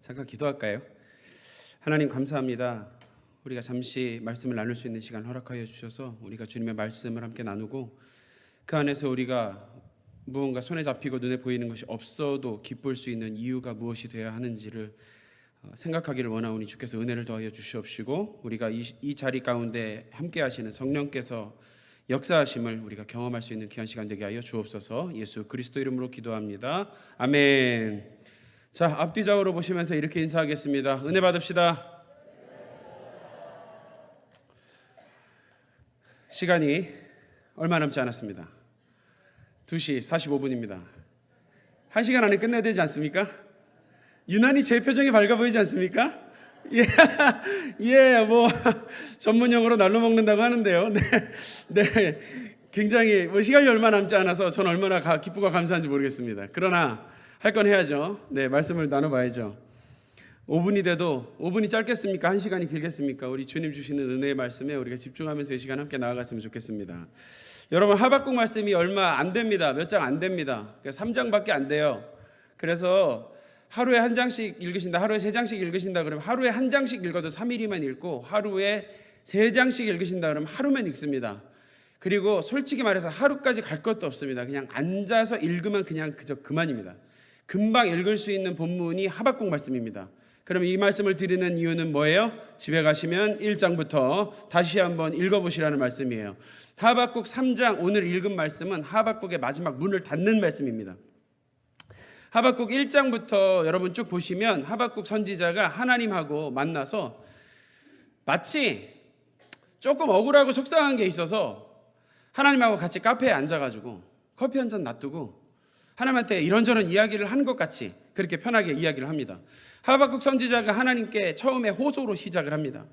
잠깐 기도할까요? 하나님 감사합니다. 우리가 잠시 말씀을 나눌 수 있는 시간 허락하여 주셔서 우리가 주님의 말씀을 함께 나누고 그 안에서 우리가 무언가 손에 잡히고 눈에 보이는 것이 없어도 기쁠 수 있는 이유가 무엇이 되어야 하는지를 생각하기를 원하오니 주께서 은혜를 더하여 주시옵시고 우리가 이 자리 가운데 함께 하시는 성령께서 역사하심을 우리가 경험할 수 있는 귀한 시간 되게 하여 주옵소서. 예수 그리스도 이름으로 기도합니다. 아멘. 자, 앞뒤좌우로 보시면서 이렇게 인사하겠습니다. 은혜 받읍시다. 시간이 얼마 남지 않았습니다. 2시 45분입니다. 1시간 안에 끝내야 되지 않습니까? 유난히 제 표정이 밝아 보이지 않습니까? 뭐 전문 용어로 날로 먹는다고 하는데요. 네, 굉장히 시간이 얼마 남지 않아서 저는 얼마나 기쁘고 감사한지 모르겠습니다. 그러나 할 건 해야죠. 네, 말씀을 나눠봐야죠. 5분이 돼도 5분이 짧겠습니까? 1시간이 길겠습니까? 우리 주님 주시는 은혜의 말씀에 우리가 집중하면서 이 시간 함께 나아갔으면 좋겠습니다. 여러분, 하박국 말씀이 얼마 안 됩니다. 몇 장 안 됩니다. 3장밖에 안 돼요. 그래서 하루에 한 장씩 읽으신다, 하루에 3장씩 읽으신다 그러면 하루에 한 장씩 읽어도 3일이면 읽고 하루에 3장씩 읽으신다 그러면 하루면 읽습니다. 그리고 솔직히 말해서 하루까지 갈 것도 없습니다. 그냥 앉아서 읽으면 그냥 그저 그만입니다. 금방 읽을 수 있는 본문이 하박국 말씀입니다. 그럼 이 말씀을 드리는 이유는 뭐예요? 집에 가시면 1장부터 다시 한번 읽어보시라는 말씀이에요. 하박국 3장 오늘 읽은 말씀은 하박국의 마지막 문을 닫는 말씀입니다. 하박국 1장부터 여러분 쭉 보시면 하박국 선지자가 하나님하고 만나서 마치 조금 억울하고 속상한 게 있어서 하나님하고 같이 카페에 앉아가지고 커피 한 잔 놔두고 하나님한테 이런저런 이야기를 하는 것 같이 그렇게 편하게 이야기를 합니다. 하박국 선지자가 하나님께 처음에 호소로 시작을 합니다.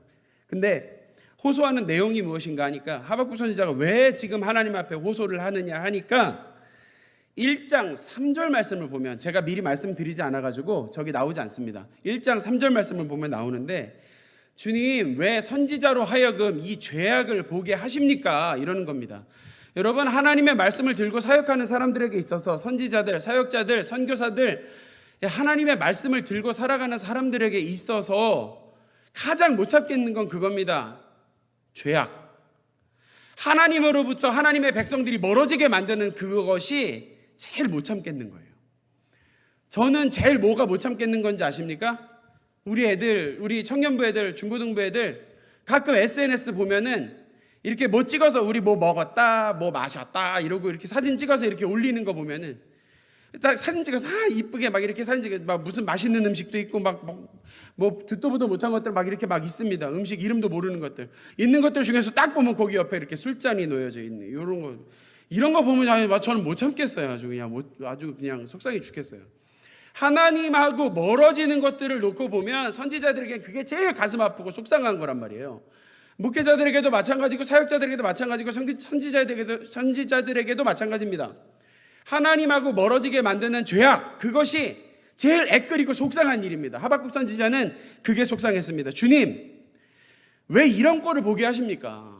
근데 호소하는 내용이 무엇인가 하니까 하박국 선지자가 왜 지금 하나님 앞에 호소를 하느냐 하니까 1장 3절 말씀을 보면, 제가 미리 말씀드리지 않아가지고 저기 나오지 않습니다. 1장 3절 말씀을 보면 나오는데, 주님 왜 선지자로 하여금 이 죄악을 보게 하십니까? 이러는 겁니다. 여러분, 하나님의 말씀을 들고 사역하는 사람들에게 있어서 선지자들, 사역자들, 선교사들, 하나님의 말씀을 들고 살아가는 사람들에게 있어서 가장 못 참겠는 건 그겁니다. 죄악. 하나님으로부터 하나님의 백성들이 멀어지게 만드는 그것이 제일 못 참겠는 거예요. 저는 제일 뭐가 못 참겠는 건지 아십니까? 우리 애들, 우리 청년부 애들, 중고등부 애들 가끔 SNS 보면은 이렇게 뭐 찍어서 우리 뭐 먹었다, 뭐 마셨다 이러고 이렇게 사진 찍어서 이렇게 올리는 거 보면은 딱 사진 찍어서 이쁘게 막 이렇게 사진 찍어 막 무슨 맛있는 음식도 있고 막 뭐 듣도 보도 못한 것들 막 이렇게 막 있습니다. 음식 이름도 모르는 것들 있는 것들 중에서 딱 보면 거기 옆에 이렇게 술잔이 놓여져 있네. 이런 거 보면 저는 못 참겠어요. 아주 그냥 속상해 죽겠어요. 하나님하고 멀어지는 것들을 놓고 보면 선지자들에게 그게 제일 가슴 아프고 속상한 거란 말이에요. 목회자들에게도 마찬가지고 사역자들에게도 마찬가지고 선지자들에게도 마찬가지입니다. 하나님하고 멀어지게 만드는 죄악, 그것이 제일 애끓이고 속상한 일입니다. 하박국 선지자는 그게 속상했습니다. 주님, 왜 이런 꼴을 보게 하십니까?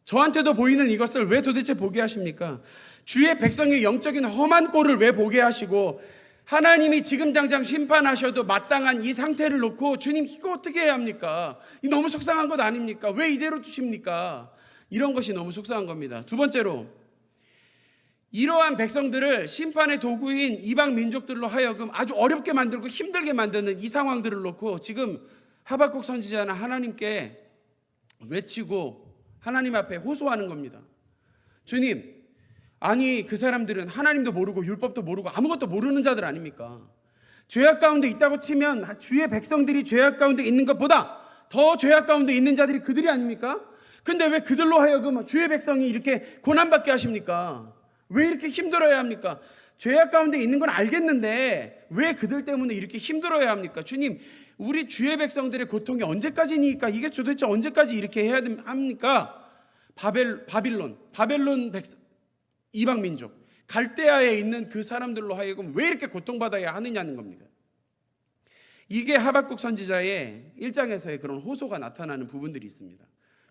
저한테도 보이는 이것을 왜 도대체 보게 하십니까? 주의 백성의 영적인 험한 꼴을 왜 보게 하시고 하나님이 지금 당장 심판하셔도 마땅한 이 상태를 놓고 주님 이거 어떻게 해야 합니까? 이 너무 속상한 것 아닙니까? 왜 이대로 두십니까? 이런 것이 너무 속상한 겁니다. 두 번째로, 이러한 백성들을 심판의 도구인 이방 민족들로 하여금 아주 어렵게 만들고 힘들게 만드는 이 상황들을 놓고 지금 하박국 선지자는 하나님께 외치고 하나님 앞에 호소하는 겁니다. 주님, 아니 그 사람들은 하나님도 모르고 율법도 모르고 아무것도 모르는 자들 아닙니까? 죄악 가운데 있다고 치면 주의 백성들이 죄악 가운데 있는 것보다 더 죄악 가운데 있는 자들이 그들이 아닙니까? 근데 왜 그들로 하여금 주의 백성이 이렇게 고난받게 하십니까? 왜 이렇게 힘들어야 합니까? 죄악 가운데 있는 건 알겠는데 왜 그들 때문에 이렇게 힘들어야 합니까? 주님, 우리 주의 백성들의 고통이 언제까지니까? 이게 도대체 언제까지 이렇게 해야 합니까? 바벨론 백성, 이방 민족, 갈대아에 있는 그 사람들로 하여금 왜 이렇게 고통받아야 하느냐는 겁니다. 이게 하박국 선지자의 1장에서의 그런 호소가 나타나는 부분들이 있습니다.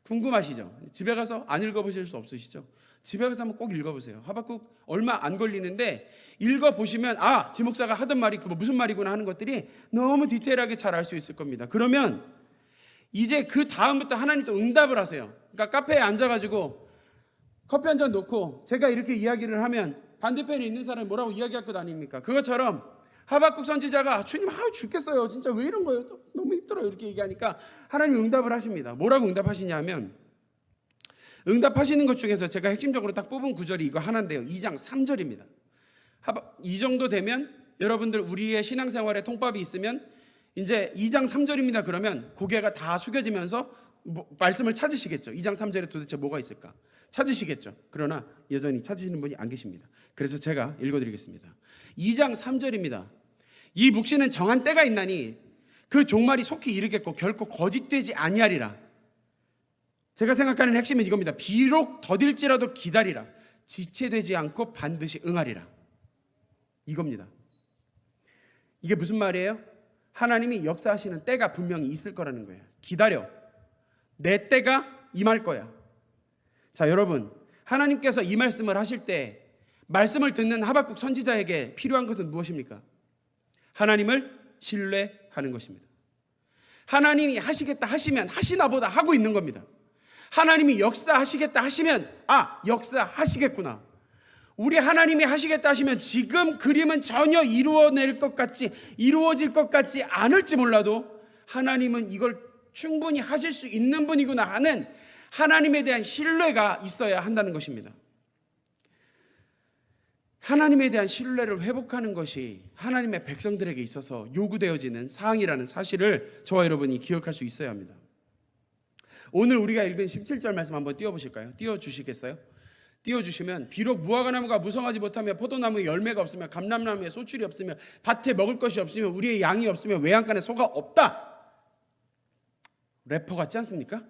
궁금하시죠? 집에 가서 안 읽어보실 수 없으시죠? 집에 가서 한번 꼭 읽어보세요. 하박국 얼마 안 걸리는데 읽어보시면 지목사가 하던 말이 무슨 말이구나 하는 것들이 너무 디테일하게 잘 알 수 있을 겁니다. 그러면 이제 그 다음부터 하나님 또 응답을 하세요. 그러니까 카페에 앉아가지고 커피 한 잔 놓고 제가 이렇게 이야기를 하면 반대편에 있는 사람이 뭐라고 이야기할 것 아닙니까? 그것처럼 하박국 선지자가 주님 죽겠어요. 진짜 왜 이런 거예요? 너무 힘들어요. 이렇게 얘기하니까 하나님이 응답을 하십니다. 뭐라고 응답하시냐면 응답하시는 것 중에서 제가 핵심적으로 딱 뽑은 구절이 이거 하나인데요. 2장 3절입니다. 이 정도 되면 여러분들 우리의 신앙생활에 통밥이 있으면 이제 2장 3절입니다. 그러면 고개가 다 숙여지면서 말씀을 찾으시겠죠. 2장 3절에 도대체 뭐가 있을까? 찾으시겠죠. 그러나 여전히 찾으시는 분이 안 계십니다. 그래서 제가 읽어드리겠습니다. 2장 3절입니다. 이 묵시는 정한 때가 있나니 그 종말이 속히 이르겠고 결코 거짓되지 아니하리라. 제가 생각하는 핵심은 이겁니다. 비록 더딜지라도 기다리라. 지체되지 않고 반드시 응하리라. 이겁니다. 이게 무슨 말이에요? 하나님이 역사하시는 때가 분명히 있을 거라는 거예요. 기다려. 내 때가 임할 거야. 자, 여러분, 하나님께서 이 말씀을 하실 때 말씀을 듣는 하박국 선지자에게 필요한 것은 무엇입니까? 하나님을 신뢰하는 것입니다. 하나님이 하시겠다 하시면 하시나 보다 하고 있는 겁니다. 하나님이 역사하시겠다 하시면 역사하시겠구나. 우리 하나님이 하시겠다 하시면 지금 그림은 전혀 이루어질 것 같지 않을지 몰라도 하나님은 이걸 충분히 하실 수 있는 분이구나 하는 하나님에 대한 신뢰가 있어야 한다는 것입니다. 하나님에 대한 신뢰를 회복하는 것이 하나님의 백성들에게 있어서 요구되어지는 사항이라는 사실을 저와 여러분이 기억할 수 있어야 합니다. 오늘 우리가 읽은 17절 말씀 한번 띄워보실까요? 띄워주시겠어요? 띄워주시면 비록 무화과나무가 무성하지 못하며 포도나무에 열매가 없으며 감람나무에 소출이 없으며 밭에 먹을 것이 없으며 우리의 양이 없으며 외양간에 소가 없다. 래퍼 같지 않습니까?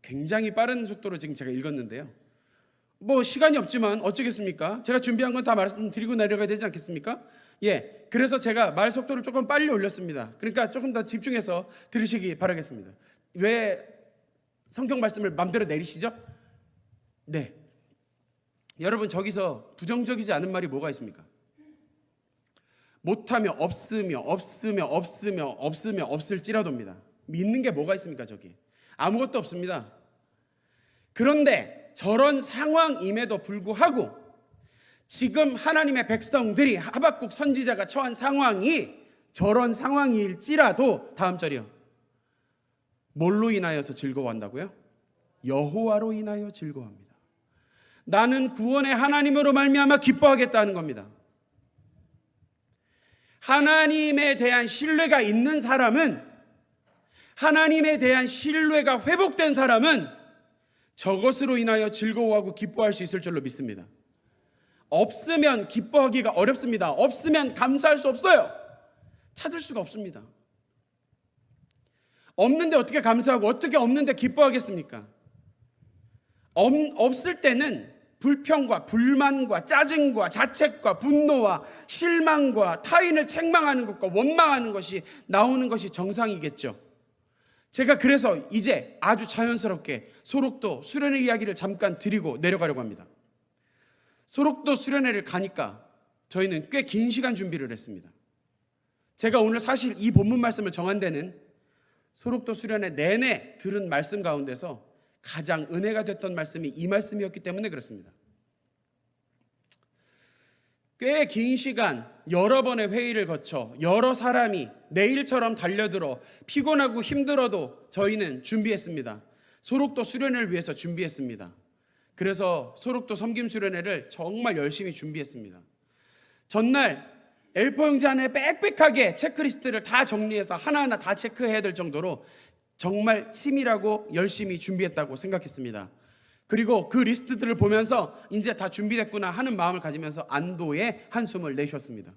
굉장히 빠른 속도로 지금 제가 읽었는데요. 시간이 없지만 어쩌겠습니까? 제가 준비한 건 다 말씀드리고 내려가야 되지 않겠습니까? 그래서 제가 말 속도를 조금 빨리 올렸습니다. 그러니까 조금 더 집중해서 들으시기 바라겠습니다. 왜 성경 말씀을 마음대로 내리시죠? 네. 여러분, 저기서 부정적이지 않은 말이 뭐가 있습니까? 못하며 없으며 없을지라도입니다. 믿는 게 뭐가 있습니까? 저기 아무것도 없습니다. 그런데 저런 상황임에도 불구하고 지금 하나님의 백성들이 하박국 선지자가 처한 상황이 저런 상황일지라도 다음 절이요. 뭘로 인하여서 즐거워한다고요? 여호와로 인하여 즐거워합니다. 나는 구원의 하나님으로 말미암아 기뻐하겠다는 겁니다. 하나님에 대한 신뢰가 있는 사람은, 하나님에 대한 신뢰가 회복된 사람은 저것으로 인하여 즐거워하고 기뻐할 수 있을 줄로 믿습니다. 없으면 기뻐하기가 어렵습니다. 없으면 감사할 수 없어요. 찾을 수가 없습니다. 없는데 어떻게 감사하고 어떻게 없는데 기뻐하겠습니까? 없을 때는 불평과 불만과 짜증과 자책과 분노와 실망과 타인을 책망하는 것과 원망하는 것이 나오는 것이 정상이겠죠. 제가 그래서 이제 아주 자연스럽게 소록도 수련회 이야기를 잠깐 드리고 내려가려고 합니다. 소록도 수련회를 가니까 저희는 꽤 긴 시간 준비를 했습니다. 제가 오늘 사실 이 본문 말씀을 정한 데는 소록도 수련회 내내 들은 말씀 가운데서 가장 은혜가 됐던 말씀이 이 말씀이었기 때문에 그렇습니다. 꽤 긴 시간 여러 번의 회의를 거쳐 여러 사람이 내일처럼 달려들어 피곤하고 힘들어도 저희는 준비했습니다. 소록도 수련회를 위해서 준비했습니다. 그래서 소록도 섬김 수련회를 정말 열심히 준비했습니다. 전날 A4 용지 안에 빽빽하게 체크리스트를 다 정리해서 하나하나 다 체크해야 될 정도로 정말 치밀하고 열심히 준비했다고 생각했습니다. 그리고 그 리스트들을 보면서 이제 다 준비됐구나 하는 마음을 가지면서 안도의 한숨을 내쉬었습니다.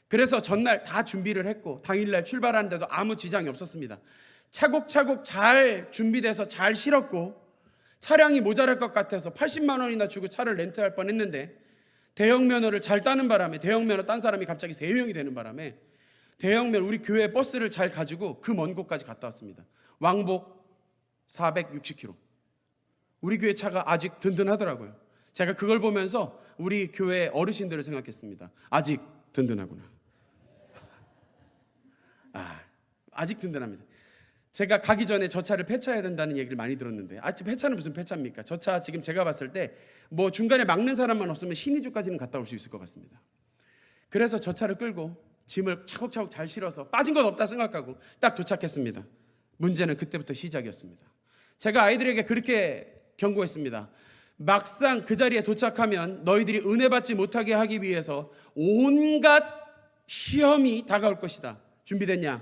그래서 전날 다 준비를 했고 당일날 출발하는데도 아무 지장이 없었습니다. 차곡차곡 잘 준비돼서 잘 실었고 차량이 모자랄 것 같아서 80만 원이나 주고 차를 렌트할 뻔했는데 대형면허를 잘 따는 바람에 대형면허 딴 사람이 갑자기 3명이 되는 바람에 대형면허 우리 교회 버스를 잘 가지고 그 먼 곳까지 갔다 왔습니다. 왕복 460km. 우리 교회 차가 아직 든든하더라고요. 제가 그걸 보면서 우리 교회 어르신들을 생각했습니다. 아직 든든하구나. 아직 든든합니다. 제가 가기 전에 저 차를 폐차해야 된다는 얘기를 많이 들었는데 아직 폐차는 무슨 폐차입니까? 저 차 지금 제가 봤을 때 뭐 중간에 막는 사람만 없으면 신의주까지는 갔다 올 수 있을 것 같습니다. 그래서 저 차를 끌고 짐을 차곡차곡 잘 실어서 빠진 것 없다 생각하고 딱 도착했습니다. 문제는 그때부터 시작이었습니다. 제가 아이들에게 그렇게 경고했습니다. 막상 그 자리에 도착하면 너희들이 은혜 받지 못하게 하기 위해서 온갖 시험이 다가올 것이다. 준비됐냐?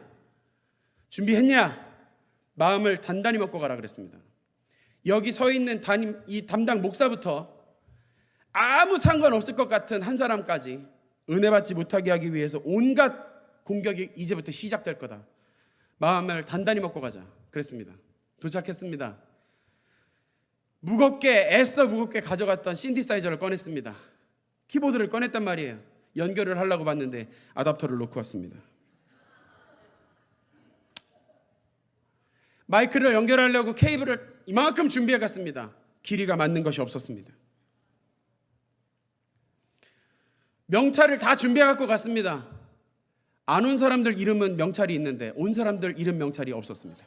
준비했냐? 마음을 단단히 먹고 가라 그랬습니다. 여기 서 있는 이 담당 목사부터 아무 상관없을 것 같은 한 사람까지 은혜 받지 못하게 하기 위해서 온갖 공격이 이제부터 시작될 거다. 마음을 단단히 먹고 가자 그랬습니다. 도착했습니다. 애써 무겁게 가져갔던 신디사이저를 꺼냈습니다. 키보드를 꺼냈단 말이에요. 연결을 하려고 봤는데 아답터를 놓고 왔습니다. 마이크를 연결하려고 케이블을 이만큼 준비해 갔습니다. 길이가 맞는 것이 없었습니다. 명찰을 다 준비해 갖고 갔습니다. 안 온 사람들 이름은 명찰이 있는데 온 사람들 이름 명찰이 없었습니다.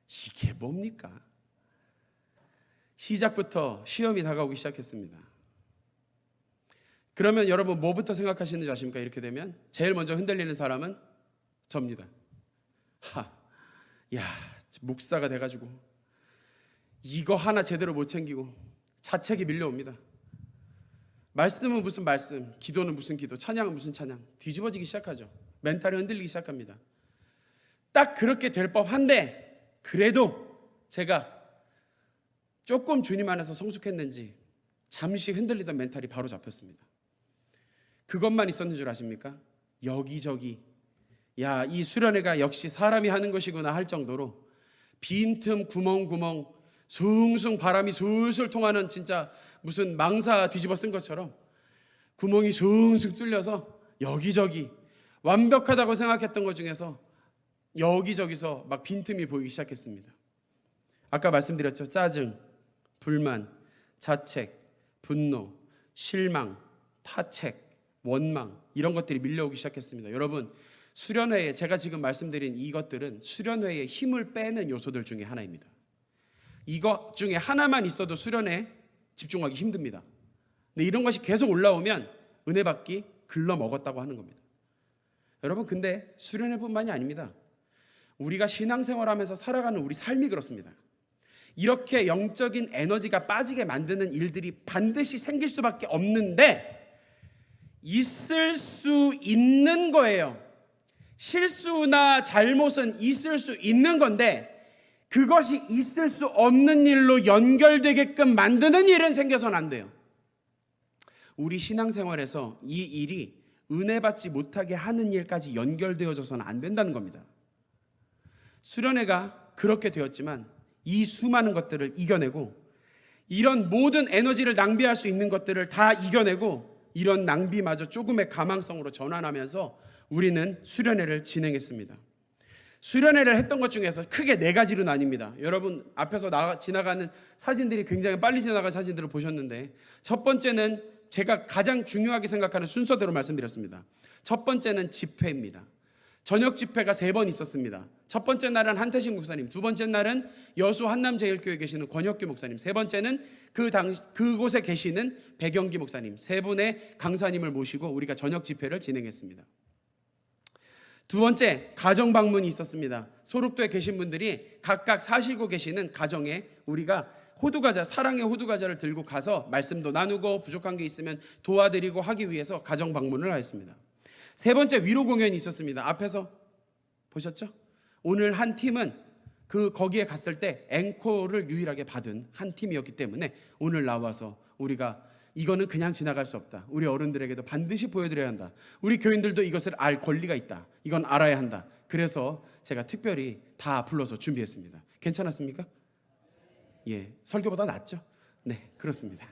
이게 뭡니까? 시작부터 시험이 다가오기 시작했습니다. 그러면 여러분 뭐부터 생각하시는지 아십니까? 이렇게 되면 제일 먼저 흔들리는 사람은 접니다. 목사가 돼가지고 이거 하나 제대로 못 챙기고 자책이 밀려옵니다. 말씀은 무슨 말씀, 기도는 무슨 기도, 찬양은 무슨 찬양, 뒤집어지기 시작하죠. 멘탈이 흔들리기 시작합니다. 딱 그렇게 될 법한데 그래도 제가 조금 주님 안에서 성숙했는지 잠시 흔들리던 멘탈이 바로 잡혔습니다. 그것만 있었는 줄 아십니까? 여기저기 이 수련회가 역시 사람이 하는 것이구나 할 정도로 빈틈 구멍구멍 숭숭 바람이 술술 통하는 진짜 무슨 망사 뒤집어 쓴 것처럼 구멍이 숭숭 뚫려서 여기저기 완벽하다고 생각했던 것 중에서 여기저기서 막 빈틈이 보이기 시작했습니다. 아까 말씀드렸죠. 짜증, 불만, 자책, 분노, 실망, 타책, 원망 이런 것들이 밀려오기 시작했습니다. 여러분 수련회에 제가 지금 말씀드린 이것들은 수련회의 힘을 빼는 요소들 중에 하나입니다. 이것 중에 하나만 있어도 수련회에 집중하기 힘듭니다. 근데 이런 것이 계속 올라오면 은혜 받기 글러먹었다고 하는 겁니다. 여러분 근데 수련회뿐만이 아닙니다. 우리가 신앙생활하면서 살아가는 우리 삶이 그렇습니다. 이렇게 영적인 에너지가 빠지게 만드는 일들이 반드시 생길 수밖에 없는데 있을 수 있는 거예요. 실수나 잘못은 있을 수 있는 건데 그것이 있을 수 없는 일로 연결되게끔 만드는 일은 생겨서는 안 돼요. 우리 신앙생활에서 이 일이 은혜 받지 못하게 하는 일까지 연결되어져서는 안 된다는 겁니다. 수련회가 그렇게 되었지만 이 수많은 것들을 이겨내고 이런 모든 에너지를 낭비할 수 있는 것들을 다 이겨내고 이런 낭비마저 조금의 가망성으로 전환하면서 우리는 수련회를 진행했습니다. 수련회를 했던 것 중에서 크게 4가지로 나뉩니다. 여러분 앞에서 지나가는 사진들이 굉장히 빨리 지나간 사진들을 보셨는데 첫 번째는 제가 가장 중요하게 생각하는 순서대로 말씀드렸습니다. 첫 번째는 집회입니다. 저녁 집회가 3번 있었습니다. 첫 번째 날은 한태식 목사님, 두 번째 날은 여수 한남제일교회에 계시는 권혁규 목사님, 세 번째는 그곳에 계시는 백영기 목사님, 3분의 강사님을 모시고 우리가 저녁 집회를 진행했습니다. 두 번째 가정 방문이 있었습니다. 소록도에 계신 분들이 각각 사시고 계시는 가정에 우리가 호두과자, 사랑의 호두과자를 들고 가서 말씀도 나누고 부족한 게 있으면 도와드리고 하기 위해서 가정 방문을 하였습니다. 세 번째 위로 공연이 있었습니다. 앞에서 보셨죠? 오늘 한 팀은 거기에 갔을 때 앵콜을 유일하게 받은 한 팀이었기 때문에 오늘 나와서 우리가 이거는 그냥 지나갈 수 없다. 우리 어른들에게도 반드시 보여드려야 한다. 우리 교인들도 이것을 알 권리가 있다. 이건 알아야 한다. 그래서 제가 특별히 다 불러서 준비했습니다. 괜찮았습니까? 예, 설교보다 낫죠? 네, 그렇습니다.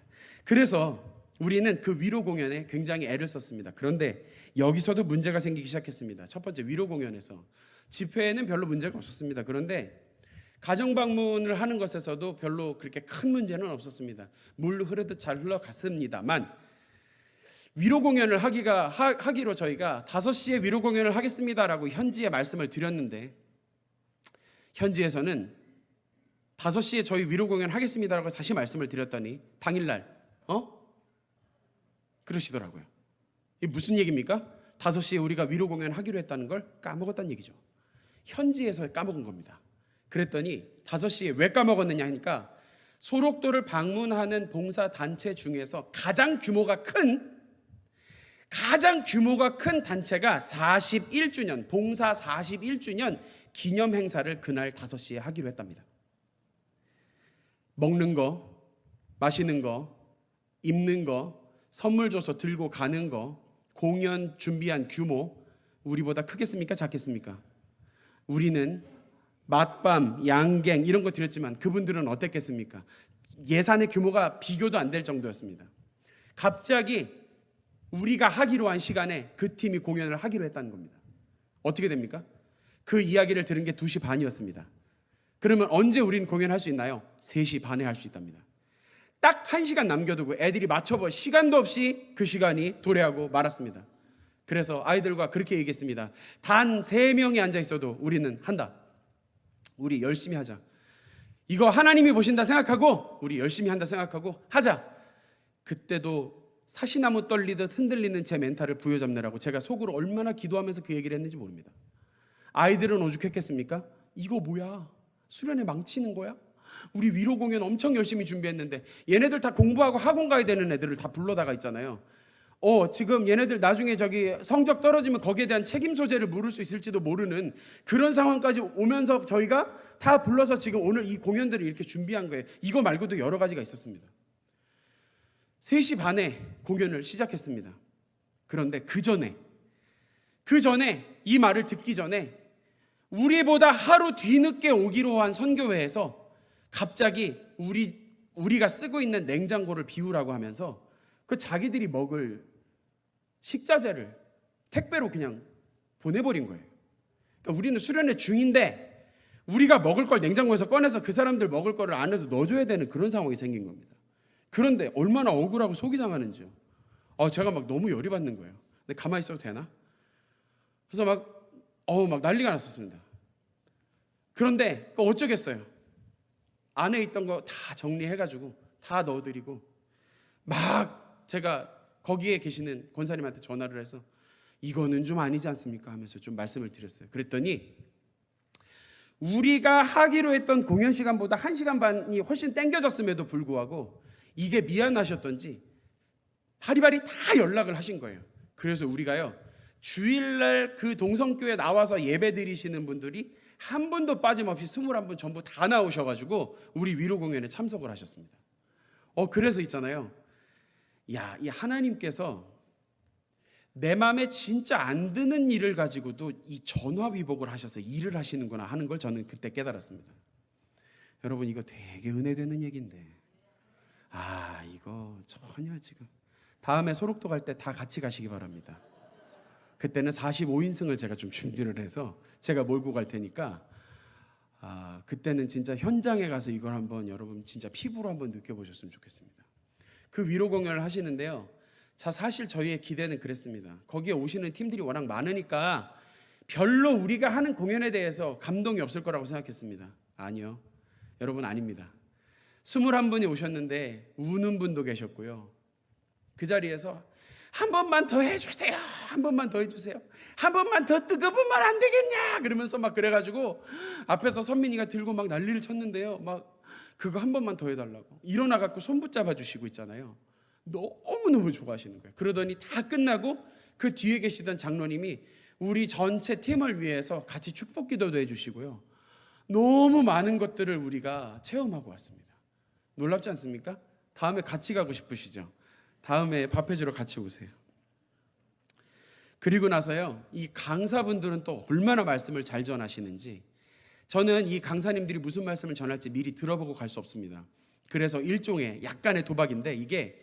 그래서 우리는 그 위로 공연에 굉장히 애를 썼습니다. 그런데 여기서도 문제가 생기기 시작했습니다. 첫 번째 위로 공연에서 집회에는 별로 문제가 없었습니다. 그런데 가정 방문을 하는 것에서도 별로 그렇게 큰 문제는 없었습니다. 물 흐르듯 잘 흘러갔습니다만 위로 공연을 하기로 저희가 5시에 위로 공연을 하겠습니다라고 현지에 말씀을 드렸는데 현지에서는 5시에 저희 위로 공연 하겠습니다라고 다시 말씀을 드렸더니 당일날 그러시더라고요. 이게 무슨 얘기입니까? 5시에 우리가 위로 공연 하기로 했다는 걸 까먹었다는 얘기죠. 현지에서 까먹은 겁니다. 그랬더니 5시에 왜 까먹었느냐 하니까 소록도를 방문하는 봉사단체 중에서 가장 규모가 큰 단체가 41주년 봉사 41주년 기념 행사를 그날 5시에 하기로 했답니다. 먹는 거, 마시는 거, 입는 거, 선물 줘서 들고 가는 거, 공연 준비한 규모 우리보다 크겠습니까? 작겠습니까? 우리는 맛밤, 양갱 이런 거 드렸지만 그분들은 어땠겠습니까? 예산의 규모가 비교도 안 될 정도였습니다. 갑자기 우리가 하기로 한 시간에 그 팀이 공연을 하기로 했다는 겁니다. 어떻게 됩니까? 그 이야기를 들은 게 2시 반이었습니다. 그러면 언제 우리는 공연할 수 있나요? 3시 반에 할 수 있답니다. 딱 1시간 남겨두고 애들이 맞춰볼 시간도 없이 그 시간이 도래하고 말았습니다. 그래서 아이들과 그렇게 얘기했습니다. 단 3명이 앉아 있어도 우리는 한다. 우리 열심히 하자. 이거 하나님이 보신다 생각하고 우리 열심히 한다 생각하고 하자. 그때도 사시나무 떨리듯 흔들리는 제 멘탈을 부여잡느라고 제가 속으로 얼마나 기도하면서 그 얘기를 했는지 모릅니다. 아이들은 오죽했겠습니까? 이거 뭐야? 수련회 망치는 거야? 우리 위로 공연 엄청 열심히 준비했는데 얘네들 다 공부하고 학원 가야 되는 애들을 다 불러다가 있잖아요. 지금 얘네들 나중에 저기 성적 떨어지면 거기에 대한 책임 소재를 물을 수 있을지도 모르는 그런 상황까지 오면서 저희가 다 불러서 지금 오늘 이 공연들을 이렇게 준비한 거예요. 이거 말고도 여러 가지가 있었습니다. 3시 반에 공연을 시작했습니다. 그런데 그 전에 이 말을 듣기 전에 우리보다 하루 뒤늦게 오기로 한 선교회에서 갑자기 우리가 쓰고 있는 냉장고를 비우라고 하면서 그 자기들이 먹을 식자재를 택배로 그냥 보내버린 거예요. 그러니까 우리는 수련회 중인데 우리가 먹을 걸 냉장고에서 꺼내서 그 사람들 먹을 거를 안에도 넣어줘야 되는 그런 상황이 생긴 겁니다. 그런데 얼마나 억울하고 속이 상하는지요. 제가 막 너무 열이 받는 거예요. 근데 가만히 있어도 되나? 그래서 막 난리가 났었습니다. 그런데 어쩌겠어요. 안에 있던 거 다 정리해가지고 다 넣어드리고 막 제가 거기에 계시는 권사님한테 전화를 해서 이거는 좀 아니지 않습니까? 하면서 좀 말씀을 드렸어요. 그랬더니 우리가 하기로 했던 공연 시간보다 1시간 반이 훨씬 땡겨졌음에도 불구하고 이게 미안하셨던지 바리바리 다 연락을 하신 거예요. 그래서 우리가요 주일날 그 동성교회 나와서 예배 드리시는 분들이 한 분도 빠짐없이 21분 전부 다 나오셔가지고 우리 위로 공연에 참석을 하셨습니다. 그래서 있잖아요. 이 하나님께서 내 마음에 진짜 안 드는 일을 가지고도 이 전화위복을 하셔서 일을 하시는구나 하는 걸 저는 그때 깨달았습니다. 여러분 이거 되게 은혜되는 얘기인데 이거 전혀 지금 다음에 소록도 갈 때 다 같이 가시기 바랍니다. 그때는 45인승을 제가 좀 준비를 해서 제가 몰고 갈 테니까 그때는 진짜 현장에 가서 이걸 한번 여러분 진짜 피부로 한번 느껴보셨으면 좋겠습니다. 그 위로 공연을 하시는데요. 사실 저희의 기대는 그랬습니다. 거기에 오시는 팀들이 워낙 많으니까 별로 우리가 하는 공연에 대해서 감동이 없을 거라고 생각했습니다. 아니요. 여러분 아닙니다. 21분이 오셨는데 우는 분도 계셨고요. 그 자리에서 한 번만 더 해주세요. 한 번만 더 해주세요. 한 번만 더 뜨거우면 안 되겠냐 그러면서 막 그래가지고 앞에서 선민이가 들고 막 난리를 쳤는데요. 막 그거 한 번만 더 해달라고 일어나갖고 손 붙잡아 주시고 있잖아요. 너무너무 좋아하시는 거예요. 그러더니 다 끝나고 그 뒤에 계시던 장로님이 우리 전체 팀을 위해서 같이 축복 기도도 해주시고요. 너무 많은 것들을 우리가 체험하고 왔습니다. 놀랍지 않습니까? 다음에 같이 가고 싶으시죠? 다음에 밥 해주러 같이 오세요. 그리고 나서요, 이 강사분들은 또 얼마나 말씀을 잘 전하시는지 저는 이 강사님들이 무슨 말씀을 전할지 미리 들어보고 갈 수 없습니다. 그래서 일종의 약간의 도박인데 이게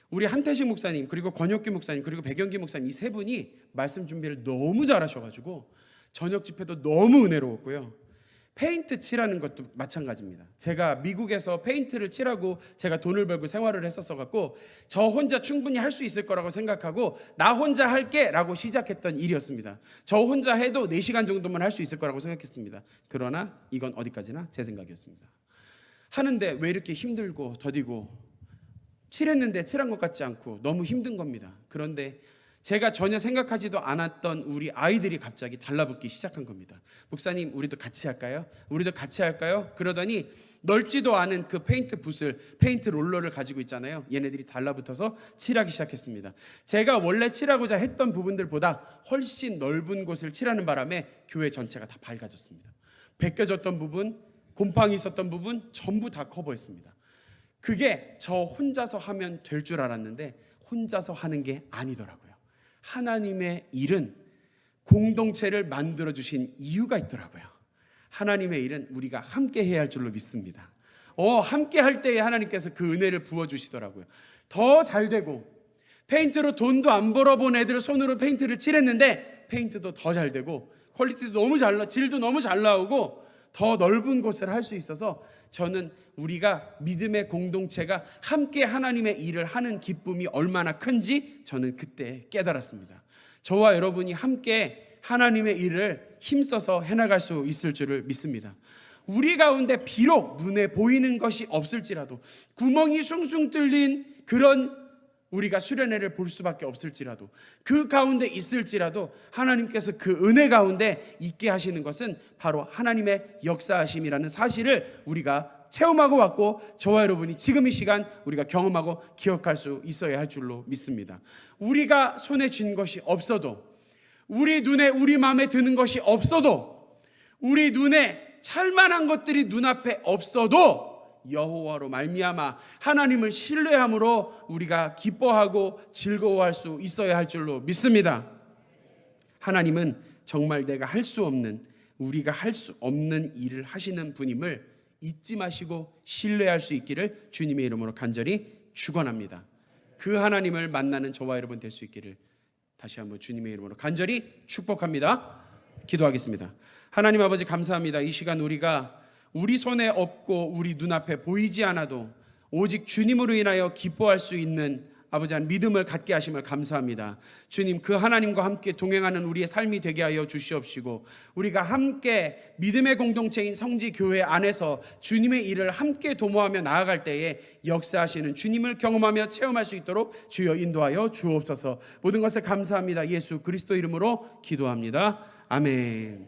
우리 한태식 목사님 그리고 권혁기 목사님 그리고 백영기 목사님 이 세 분이 말씀 준비를 너무 잘하셔가지고 저녁 집회도 너무 은혜로웠고요. 페인트 칠하는 것도 마찬가지입니다. 제가 미국에서 페인트를 칠하고 제가 돈을 벌고 생활을 했었어 갖고 저 혼자 충분히 할 수 있을 거라고 생각하고 나 혼자 할게 라고 시작했던 일이었습니다. 저 혼자 해도 4시간 정도만 할 수 있을 거라고 생각했습니다. 그러나 이건 어디까지나 제 생각이었습니다. 하는데 왜 이렇게 힘들고 더디고 칠했는데 칠한 것 같지 않고 너무 힘든 겁니다. 그런데 제가 전혀 생각하지도 않았던 우리 아이들이 갑자기 달라붙기 시작한 겁니다. 목사님, 우리도 같이 할까요? 우리도 같이 할까요? 그러더니 넓지도 않은 그 페인트 붓을, 페인트 롤러를 가지고 있잖아요. 얘네들이 달라붙어서 칠하기 시작했습니다. 제가 원래 칠하고자 했던 부분들보다 훨씬 넓은 곳을 칠하는 바람에 교회 전체가 다 밝아졌습니다. 벗겨졌던 부분, 곰팡이 있었던 부분 전부 다 커버했습니다. 그게 저 혼자서 하면 될 줄 알았는데 혼자서 하는 게 아니더라고요. 하나님의 일은 공동체를 만들어주신 이유가 있더라고요. 하나님의 일은 우리가 함께 해야 할 줄로 믿습니다. 함께 할 때에 하나님께서 그 은혜를 부어주시더라고요. 더 잘 되고, 페인트로 돈도 안 벌어본 애들 손으로 페인트를 칠했는데 페인트도 더 잘 되고, 퀄리티도 너무 질도 너무 잘 나오고, 더 넓은 곳을 할 수 있어서 저는 우리가 믿음의 공동체가 함께 하나님의 일을 하는 기쁨이 얼마나 큰지 저는 그때 깨달았습니다. 저와 여러분이 함께 하나님의 일을 힘써서 해나갈 수 있을 줄을 믿습니다. 우리 가운데 비록 눈에 보이는 것이 없을지라도, 구멍이 숭숭 뚫린 그런 우리가 수련회를 볼 수밖에 없을지라도, 그 가운데 있을지라도 하나님께서 그 은혜 가운데 있게 하시는 것은 바로 하나님의 역사하심이라는 사실을 우리가 체험하고 왔고, 저와 여러분이 지금 이 시간 우리가 경험하고 기억할 수 있어야 할 줄로 믿습니다. 우리가 손에 쥔 것이 없어도, 우리 눈에 우리 마음에 드는 것이 없어도, 우리 눈에 찰만한 것들이 눈앞에 없어도 여호와로 말미암아 하나님을 신뢰함으로 우리가 기뻐하고 즐거워할 수 있어야 할 줄로 믿습니다. 하나님은 정말 내가 할 수 없는, 우리가 할 수 없는 일을 하시는 분임을 잊지 마시고 신뢰할 수 있기를 주님의 이름으로 간절히 축원합니다. 그 하나님을 만나는 저와 여러분 될 수 있기를 다시 한번 주님의 이름으로 간절히 축복합니다. 기도하겠습니다. 하나님 아버지, 감사합니다. 이 시간 우리가 우리 손에 없고 우리 눈앞에 보이지 않아도 오직 주님으로 인하여 기뻐할 수 있는 아버지 한 믿음을 갖게 하심을 감사합니다. 주님, 그 하나님과 함께 동행하는 우리의 삶이 되게 하여 주시옵시고, 우리가 함께 믿음의 공동체인 성지교회 안에서 주님의 일을 함께 도모하며 나아갈 때에 역사하시는 주님을 경험하며 체험할 수 있도록 주여 인도하여 주옵소서. 모든 것을 감사합니다. 예수 그리스도 이름으로 기도합니다. 아멘.